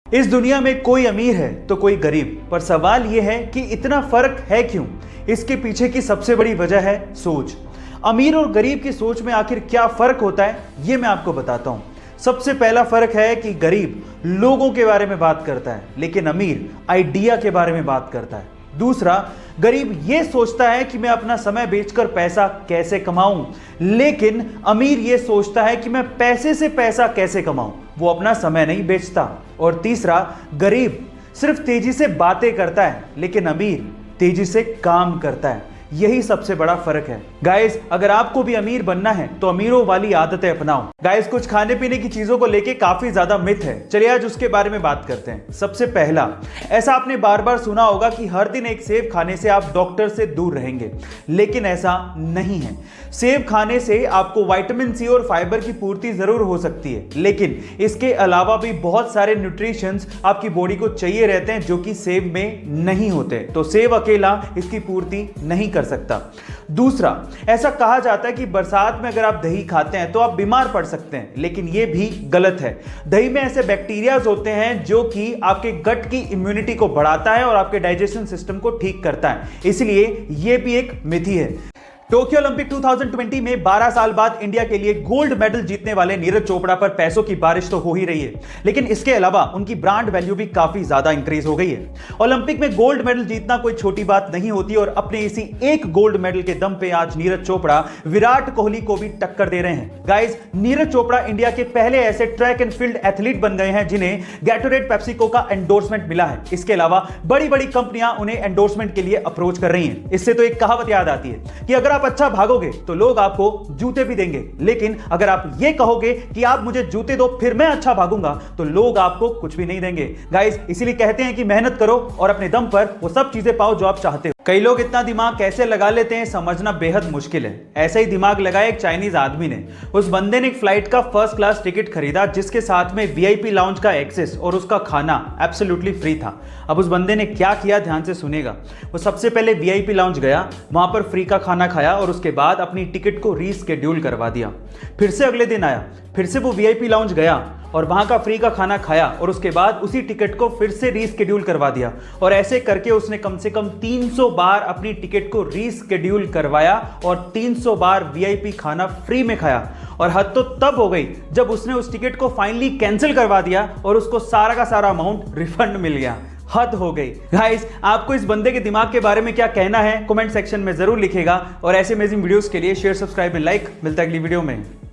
इस दुनिया में कोई अमीर है तो कोई गरीब, पर सवाल यह है कि इतना फर्क है क्यों? इसके पीछे की सबसे बड़ी वजह है सोच। अमीर और गरीब की सोच में आखिर क्या फर्क होता है, यह मैं आपको बताता हूं। सबसे पहला फर्क है कि गरीब लोगों के बारे में बात करता है, लेकिन अमीर आइडिया के बारे में बात करता है। दूसरा, गरीब यह सोचता है कि मैं अपना समय बेचकर पैसा कैसे कमाऊं, लेकिन अमीर यह सोचता है कि मैं पैसे से पैसा कैसे कमाऊं, वो अपना समय नहीं बेचता। और तीसरा, गरीब सिर्फ तेजी से बातें करता है, लेकिन अमीर तेजी से काम करता है। यही सबसे बड़ा फर्क है। गाइस, अगर आपको भी अमीर बनना है तो अमीरों वाली आदतें अपनाओ। गाइस, कुछ खाने पीने की चीजों को लेके काफी ज्यादा मिथ है, चलिए आज उसके बारे में बात करते हैं। सबसे पहला, ऐसा आपने बार बार सुना होगा कि हर दिन एक सेब खाने से आप डॉक्टर से दूर रहेंगे, लेकिन ऐसा नहीं है। सेब खाने से आपको विटामिन सी और फाइबर की पूर्ति जरूर हो सकती है, लेकिन इसके अलावा भी बहुत सारे न्यूट्रिशंस आपकी बॉडी को चाहिए रहते हैं जो कि सेब में नहीं होते। तो सेब अकेला इसकी पूर्ति नहीं कर सकता। दूसरा, ऐसा कहा जाता है कि बरसात में अगर आप दही खाते हैं तो आप बीमार पड़ सकते हैं, लेकिन यह भी गलत है। दही में ऐसे बैक्टीरियाज होते हैं जो कि आपके गट की इम्यूनिटी को बढ़ाता है और आपके डाइजेशन सिस्टम को ठीक करता है, इसलिए यह भी एक मिथ ही है। टोक्यो ओलंपिक 2020 में 12 साल बाद इंडिया के लिए गोल्ड मेडल जीतने वाले नीरज चोपड़ा पर पैसों की बारिश तो हो ही रही है, लेकिन इसके अलावा उनकी ब्रांड वैल्यू भी काफी ज्यादा इंक्रीज हो गई है। ओलंपिक में गोल्ड मेडल जीतना कोई छोटी बात नहीं होती और अपने इसी एक गोल्ड मेडल के दम पे आज नीरज चोपड़ा विराट कोहली को भी टक्कर दे रहे हैं। गाइस, नीरज चोपड़ा इंडिया के पहले ऐसे ट्रैक एंड फील्ड एथलीट बन गए हैं जिन्हें गैटोरेड पेप्सिको का एंडोर्समेंट मिला है। इसके अलावा बड़ी बड़ी कंपनियां उन्हें एंडोर्समेंट के लिए अप्रोच कर रही हैं। इससे तो एक कहावत याद आती है कि अगर आप अच्छा भागोगे तो लोग आपको जूते भी देंगे, लेकिन अगर आप ये कहोगे कि आप मुझे जूते दो फिर मैं अच्छा भागूंगा, तो लोग आपको कुछ भी नहीं देंगे। गाइस, इसीलिए कहते हैं कि मेहनत करो और अपने दम पर वो सब चीजें पाओ जो आप चाहते हो। कई लोग इतना दिमाग कैसे लगा लेते हैं समझना बेहद मुश्किल है। ऐसा ही दिमाग लगाया एक चाइनीज आदमी ने। उस बंदे ने एक फ्लाइट का फर्स्ट क्लास टिकट खरीदा जिसके साथ में वीआईपी लाउंज का एक्सेस और उसका खाना एब्सोल्युटली फ्री था। अब उस बंदे ने क्या किया, ध्यान से सुनेगा। वो सबसे पहले वीआईपी लाउंज गया, वहां पर फ्री का खाना खाया और उसके बाद अपनी टिकट को रीस्केड्यूल करवा दिया। फिर से अगले दिन आया, फिर से वो वीआईपी लाउंज गया और वहां का फ्री का खाना खाया और उसके बाद उसी टिकट को फिर से रीस्केड्यूल करवा दिया। और ऐसे करके उसने कम से कम 300 बार अपनी टिकट को रीस्केड्यूल करवाया और 300 बार वीआईपी खाना फ्री में खाया। और हद तो तब हो गई जब उसने उस टिकट को फाइनली कैंसिल करवा दिया और उसको सारा का सारा अमाउंट रिफंड मिल गया। हद हो गई। गाइस, आपको इस बंदे के दिमाग के बारे में क्या कहना है कमेंट सेक्शन में जरूर लिखेगा और ऐसे अमेजिंग वीडियोस के लिए शेयर, सब्सक्राइब एंड लाइक। मिलता है अगली वीडियो में।